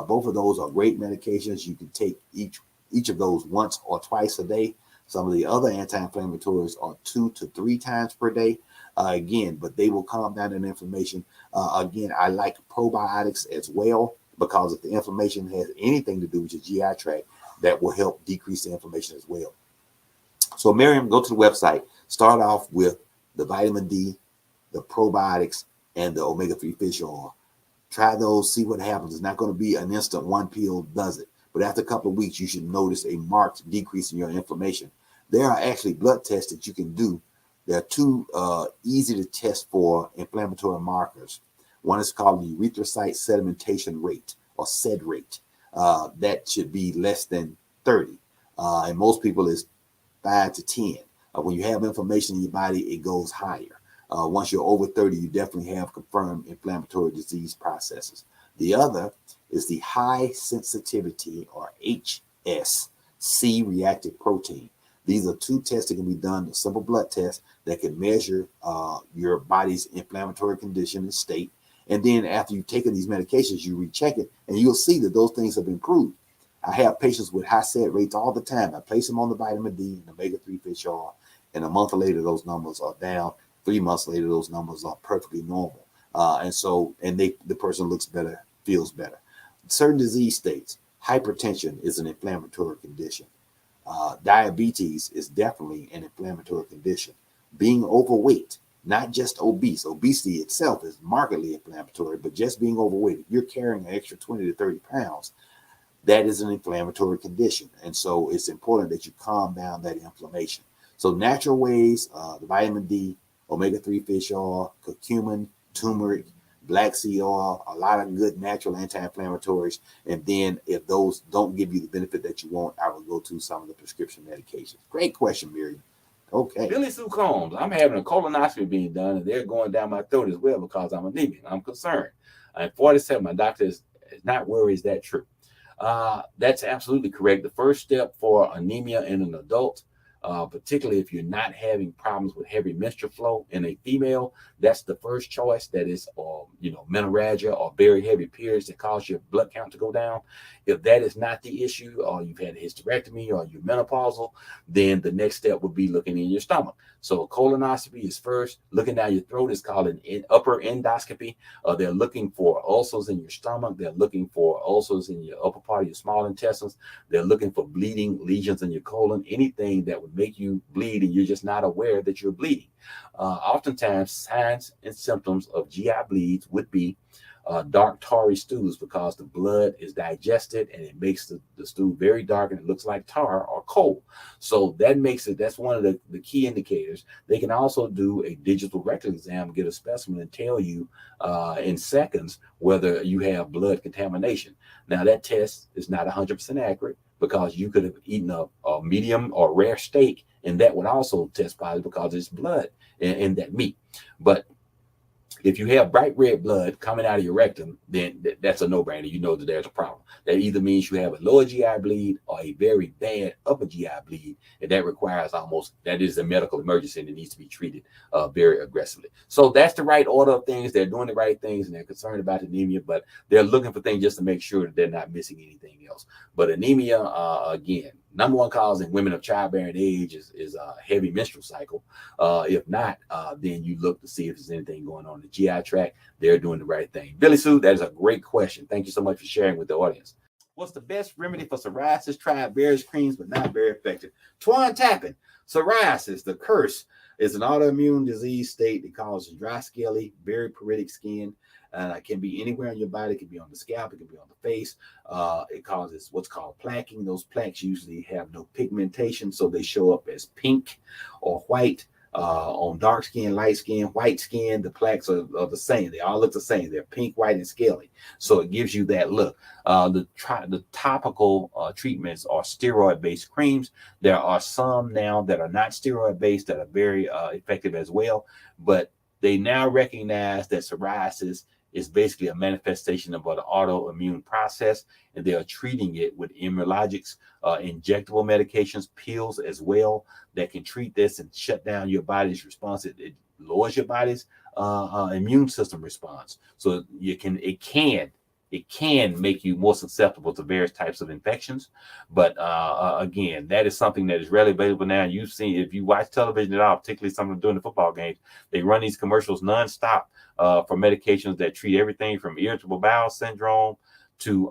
Both of those are great medications. You can take each of those once or twice a day. Some of the other anti-inflammatories are 2 to 3 times per day. But they will calm down that inflammation. Again, I like probiotics as well, because if the inflammation has anything to do with your GI tract, that will help decrease the inflammation as well. So Miriam, go to the website. Start off with the vitamin D, the probiotics, and the omega-3 fish oil. Try those, see what happens. It's not going to be an instant one pill does it. But after a couple of weeks, you should notice a marked decrease in your inflammation. There are actually blood tests that you can do. There are two easy to test for inflammatory markers. One is called the erythrocyte sedimentation rate, or SED rate. That should be less than 30. And most people is 5 to 10. When you have inflammation in your body, it goes higher. Once you're over 30, you definitely have confirmed inflammatory disease processes. The other is the high sensitivity, or HSC reactive protein. These are two tests that can be done, a simple blood test that can measure your body's inflammatory condition and state. And then after you've taken these medications, you recheck it, and you'll see that those things have improved. I have patients with high set rates all the time. I place them on the vitamin D and omega-3 fish oil, and a month later, those numbers are down. 3 months later, those numbers are perfectly normal. The person looks better, feels better. Certain disease states, hypertension is an inflammatory condition. Diabetes is definitely an inflammatory condition. Being overweight, not just obese. Obesity itself is markedly inflammatory, but just being overweight, if you're carrying an extra 20 to 30 pounds, that is an inflammatory condition. And so it's important that you calm down that inflammation. So natural ways, the vitamin D, omega-3 fish oil, curcumin, turmeric, black seed oil, a lot of good natural anti-inflammatories. And then if those don't give you the benefit that you want, I will go to some of the prescription medications. Great question, Miriam. Okay.
Billy Sue Combs, I'm having a colonoscopy being done, and they're going down my throat as well because I'm anemic. I'm concerned. I'm 47. My doctor is not worried. Is that true? That's absolutely correct. The first step for anemia in an adult, particularly if you're not having problems with heavy menstrual flow in a female, that's the first choice. That is, menorrhagia or very heavy periods that cause your blood count to go down. If that is not the issue, or you've had a hysterectomy or you're menopausal, then the next step would be looking in your stomach. So a colonoscopy is first. Looking down your throat is called an upper endoscopy. They're looking for ulcers in your stomach. They're looking for ulcers in your upper part of your small intestines. They're looking for bleeding lesions in your colon, anything that would make you bleed and you're just not aware that you're bleeding. Oftentimes, signs and symptoms of GI bleeds would be dark tarry stools, because the blood is digested and it makes the stool very dark and it looks like tar or coal. So that's one of the key indicators. They can also do a digital rectal exam, get a specimen, and tell you in seconds whether you have blood contamination. Now, that test is not 100% accurate, because you could have eaten a medium or rare steak, and that would also test positive because it's blood in that meat. But if you have bright red blood coming out of your rectum, then that's a no-brainer. You know that there's a problem. That either means you have a lower GI bleed or a very bad upper GI bleed, and that requires that is a medical emergency and it needs to be treated very aggressively. So that's the right order of things. They're doing the right things, and they're concerned about anemia, but they're looking for things just to make sure that they're not missing anything else. But anemia, again, number one cause in women of childbearing age is a heavy menstrual cycle. If not, then you look to see if there's anything going on in the GI tract. They're doing the right thing. Billy Sue, that is a great question. Thank you so much for sharing with the audience. What's the best remedy for psoriasis? Tried various creams, but not very effective. Twan Tappan, psoriasis, the curse, is an autoimmune disease state that causes dry, scaly, very pruritic skin. It can be anywhere on your body. It can be on the scalp. It can be on the face. It causes what's called plaquing. Those plaques usually have no pigmentation, so they show up as pink or white. On dark skin, light skin, white skin, the plaques are the same. They all look the same. They're pink, white, and scaly. So it gives you that look. The topical treatments are steroid-based creams. There are some now that are not steroid-based that are very effective as well. But they now recognize that psoriasis is basically a manifestation of an autoimmune process, and they are treating it with immunologics, injectable medications, pills as well, that can treat this and shut down your body's response. It lowers your body's immune system response. So it can make you more susceptible to various types of infections. But again, that is something that is readily available now. You've seen, if you watch television at all, particularly some during the football games, they run these commercials nonstop for medications that treat everything from irritable bowel syndrome to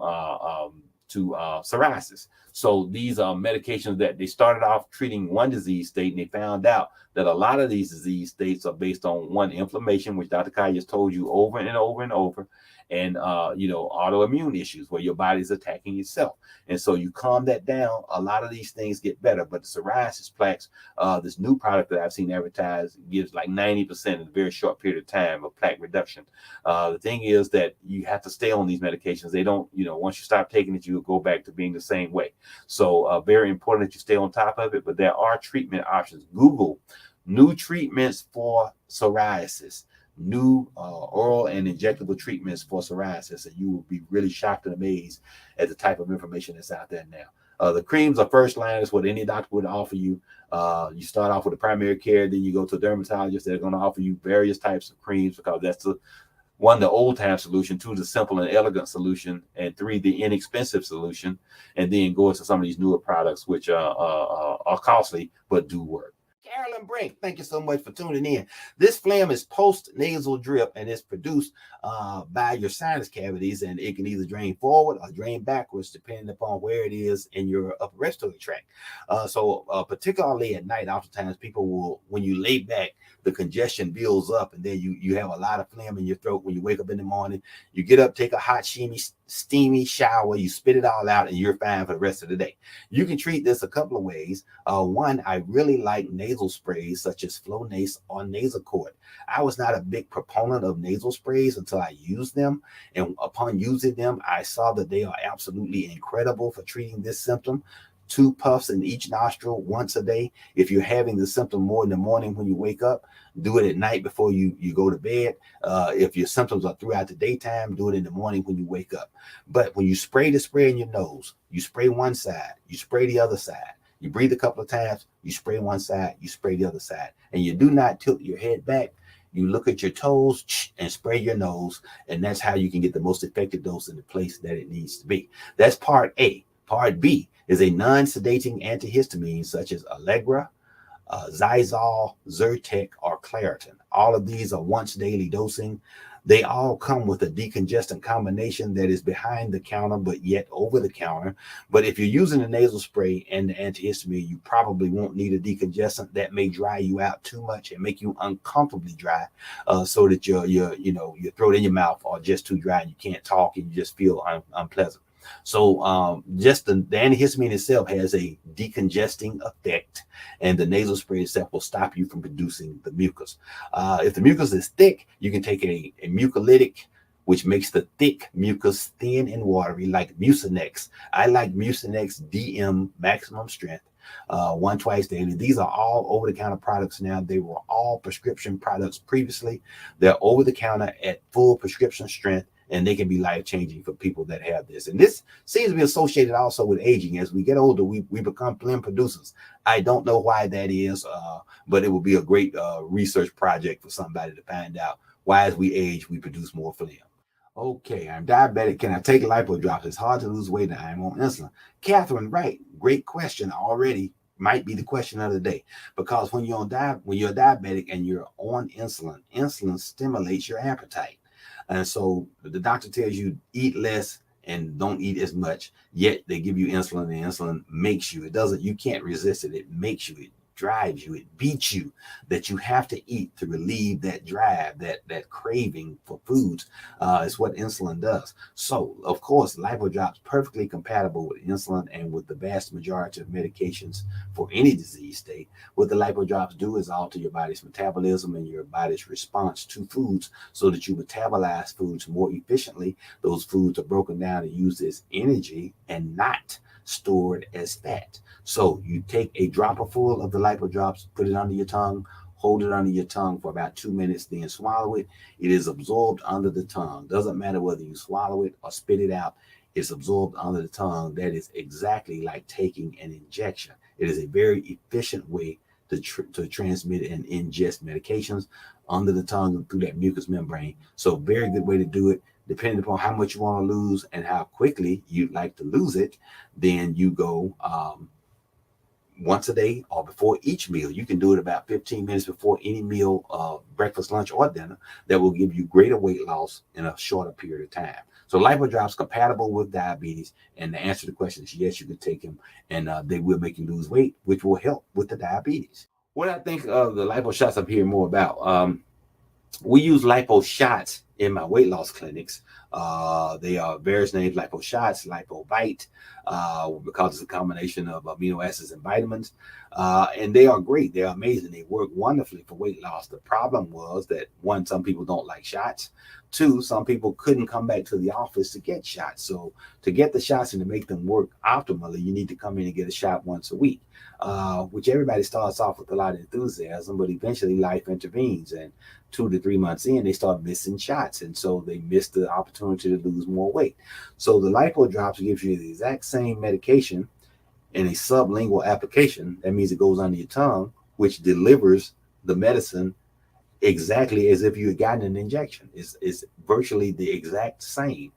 psoriasis. So these are medications that they started off treating one disease state, and they found out that a lot of these disease states are based on one, inflammation, which Dr. Collier has told you over and over and over, and autoimmune issues where your body's attacking itself. And so you calm that down, a lot of these things get better. But the psoriasis plaques, this new product that I've seen advertised, gives like 90% in a very short period of time of plaque reduction. The thing is that you have to stay on these medications. They don't, once you stop taking it, you'll go back to being the same way. So very important that you stay on top of it. But there are treatment options. Google new treatments for psoriasis, new oral and injectable treatments for psoriasis, and you will be really shocked and amazed at the type of information that's out there now. The creams are first line. Is what any doctor would offer you. You start off with a primary care, then you go to a dermatologist. They're going to offer you various types of creams because that's one, the old time solution, two, the simple and elegant solution, and three, the inexpensive solution, and then go into some of these newer products, which are costly but do work. Carolyn Brink, thank you so much for tuning in. This phlegm is post-nasal drip, and it's produced by your sinus cavities, and it can either drain forward or drain backwards, depending upon where it is in your upper respiratory tract. So particularly at night, oftentimes people will, when you lay back, the congestion builds up, and then you have a lot of phlegm in your throat. When you wake up in the morning, you get up, take a hot, steamy shower, you spit it all out, and you're fine for the rest of the day. You can treat this a couple of ways. One, I really like nasal sprays such as Flonase or Nasacort. I was not a big proponent of nasal sprays until I used them, and upon using them, I saw that they are absolutely incredible for treating this symptom. 2 puffs in each nostril once a day. If you're having the symptom more in the morning when you wake up, do it at night before you go to bed. If your symptoms are throughout the daytime, do it in the morning when you wake up. But when you spray the spray in your nose, you spray one side, you spray the other side. You breathe a couple of times, you spray one side, you spray the other side. And you do not tilt your head back. You look at your toes and spray your nose, and that's how you can get the most effective dose in the place that it needs to be. That's part A. Part B is a non-sedating antihistamine such as Allegra, Zysol, Zyrtec, or Claritin. All of these are once daily dosing. They all come with a decongestant combination that is behind the counter, but yet over the counter. But if you're using a nasal spray and the antihistamine, you probably won't need a decongestant. That may dry you out too much and make you uncomfortably dry, so that your throat and your mouth are just too dry and you can't talk and you just feel unpleasant. So just the antihistamine itself has a decongesting effect, and the nasal spray itself will stop you from producing the mucus. If the mucus is thick, you can take a mucolytic, which makes the thick mucus thin and watery, like Mucinex. I like Mucinex DM maximum strength. 1 twice daily. These are all over-the-counter products now. They were all prescription products previously. They're over-the-counter at full prescription strength, and they can be life-changing for people that have this. And this seems to be associated also with aging. As we get older, we become phlegm producers. I don't know why that is, but it will be a great research project for somebody to find out why, as we age, we produce more phlegm. Okay, I'm diabetic. Can I take lipo drops? It's hard to lose weight and I'm on insulin. Catherine, right. Great question already. Might be the question of the day, because when you're diabetic and you're on insulin, insulin stimulates your appetite. And so the doctor tells you eat less and don't eat as much, yet they give you insulin, and insulin makes you. You can't resist it. It makes you, it drives you, it beats you, that you have to eat to relieve that drive, that craving for foods. Is what insulin does. So of course, lipo drops perfectly compatible with insulin and with the vast majority of medications for any disease state. What the lipo drops do is alter your body's metabolism and your body's response to foods so that you metabolize foods more efficiently. Those foods are broken down and used as energy and not stored as fat. So you take a dropper full of the lipo drops, put it under your tongue, hold it under your tongue for about 2 minutes, then swallow it. It is absorbed under the tongue. Doesn't matter whether you swallow it or spit it out. It's absorbed under the tongue. That is exactly like taking an injection. It is a very efficient way to transmit and ingest medications under the tongue through that mucous membrane. So very good way to do it. Depending upon how much you want to lose and how quickly you'd like to lose it, then you go once a day or before each meal. You can do it about 15 minutes before any meal, breakfast, lunch, or dinner. That will give you greater weight loss in a shorter period of time. So lipo drops compatible with diabetes, and the answer to the question is yes, you can take them, and they will make you lose weight, which will help with the diabetes. What I think of the lipo shots I'm hearing more about, we use lipo shots in my weight loss clinics. They are various names: lipo shots, lipo bite, because it's a combination of amino acids and vitamins. And they are great. They're amazing. They work wonderfully for weight loss. The problem was that, one, some people don't like shots. Two, some people couldn't come back to the office to get shots. So to get the shots and to make them work optimally, you need to come in and get a shot once a week, which everybody starts off with a lot of enthusiasm, but eventually life intervenes, and 2 to 3 months in, they start missing shots. And so they miss the opportunity to lose more weight. So the lipo drops gives you the exact same medication in a sublingual application. That means it goes under your tongue, which delivers the medicine exactly as if you had gotten an injection. It's virtually the exact same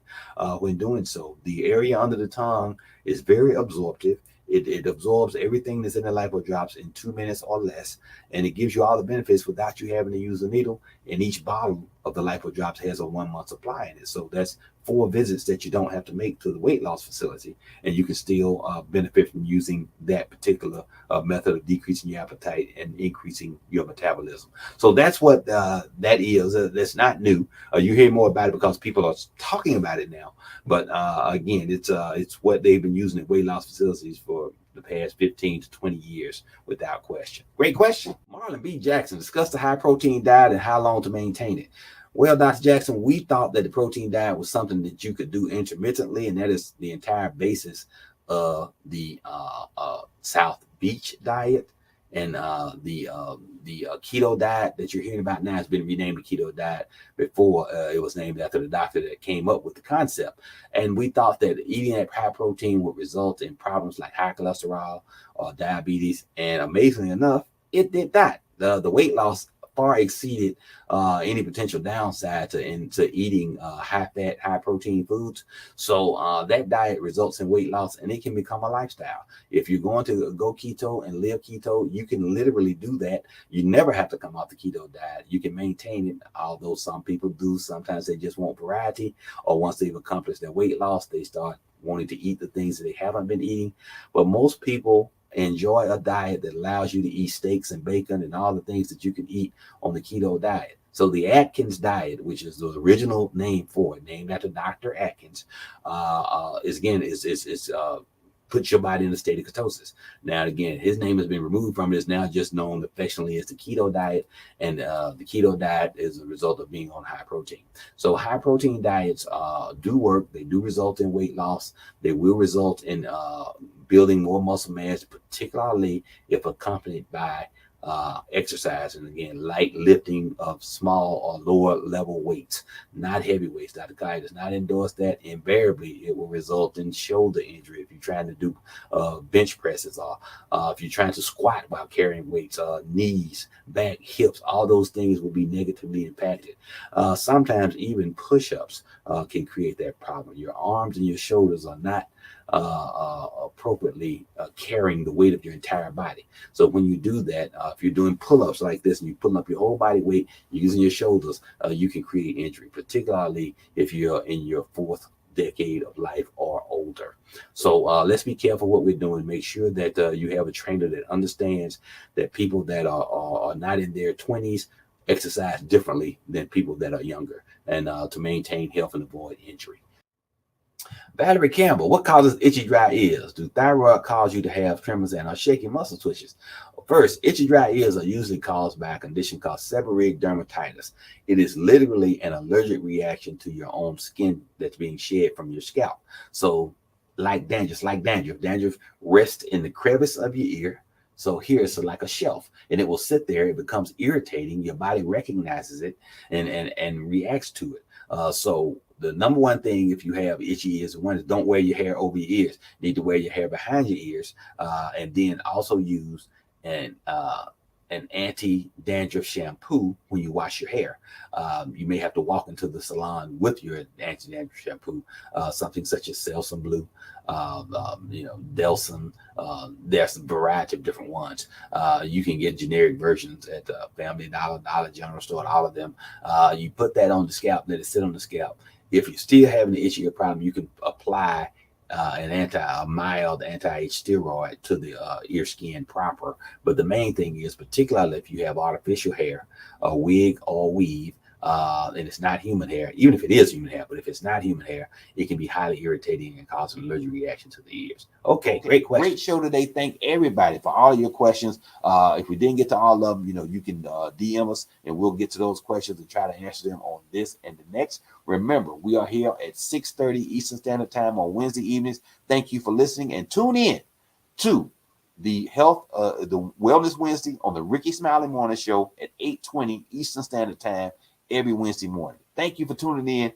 when doing so. The area under the tongue is very absorptive. It absorbs everything that's in the lipo drops in 2 minutes or less, and it gives you all the benefits without you having to use a needle. And each bottle of the lipo drops has a 1 month supply in it. So that's 4 visits that you don't have to make to the weight loss facility, and you can still benefit from using that particular method of decreasing your appetite and increasing your metabolism. So that's what that is. That's not new. You hear more about it because people are talking about it now. But again, it's what they've been using in weight loss facilities for the past 15 to 20 years without question. Great question. Marlon B. Jackson, discuss the high protein diet and how long to maintain it. Well, Dr. Jackson, we thought that the protein diet was something that you could do intermittently, and that is the entire basis of the South Beach diet and the keto diet that you're hearing about now has been renamed the keto diet. Before it was named after the doctor that came up with the concept. And we thought that eating that high protein would result in problems like high cholesterol or diabetes. And amazingly enough, it did not. The weight loss far exceeded any potential downside to eating high fat, high protein foods. So that diet results in weight loss, and it can become a lifestyle. If you're going to go keto and live keto, you can literally do that. You never have to come off the keto diet. You can maintain it, although some people do. Sometimes they just want variety, or once they've accomplished their weight loss, they start wanting to eat the things that they haven't been eating. But most people enjoy a diet that allows you to eat steaks and bacon and all the things that you can eat on the keto diet. So the Atkins diet, which is the original name for it, named after Dr. Atkins, is puts your body in a state of ketosis. Now, again, his name has been removed from it. It's now just known affectionately as the keto diet. And the keto diet is a result of being on high protein. So high protein diets do work. They do result in weight loss. They will result in building more muscle mass, particularly if accompanied by exercise, and again, light lifting of small or lower level weights, not heavy weights. Dr. Kai does not endorse that. Invariably, it will result in shoulder injury if you're trying to do bench presses, or if you're trying to squat while carrying weights, knees, back, hips, all those things will be negatively impacted. Sometimes even push-ups can create that problem. Your arms and your shoulders are not appropriately carrying the weight of your entire body. So when you do that, if you're doing pull-ups like this and you're pulling up your whole body weight, you're using your shoulders, you can create injury, particularly if you're in your 4th decade of life or older. So let's be careful what we're doing. Make sure that you have a trainer that understands that people that are not in their 20s exercise differently than people that are younger, and to maintain health and avoid injury. Valerie Campbell, what causes itchy dry ears? Do thyroid cause you to have tremors and shaky muscle twitches? First, itchy dry ears are usually caused by a condition called seborrheic dermatitis. It is literally an allergic reaction to your own skin that's being shed from your scalp. So like dandruff rests in the crevice of your ear. So here it's like a shelf, and it will sit there. It becomes irritating. Your body recognizes it and reacts to it. So the number one thing if you have itchy ears, one is don't wear your hair over your ears. You need to wear your hair behind your ears, and then also use an anti-dandruff shampoo when you wash your hair. You may have to walk into the salon with your anti-dandruff shampoo, something such as Selsun Blue, Delson. There's a variety of different ones. You can get generic versions at Family Dollar, Dollar General Store, all of them. You put that on the scalp, let it sit on the scalp. If you're still having the itchy problem, you can apply a mild anti-itch steroid to the ear skin proper. But the main thing is, particularly if you have artificial hair, a wig or weave, and it's not human hair, even if it is human hair, but if it's not human hair, it can be highly irritating and cause an allergic reaction to the ears. Okay, great question.
Great show today. Thank everybody for all your questions. If we didn't get to all of them, you can DM us and we'll get to those questions and try to answer them on this and the next. Remember, we are here at 6:30 Eastern Standard Time on Wednesday evenings. Thank you for listening, and tune in to the Wellness Wednesday on the Rickey Smiley Morning Show at 8:20 Eastern Standard Time every Wednesday morning. Thank you for tuning in.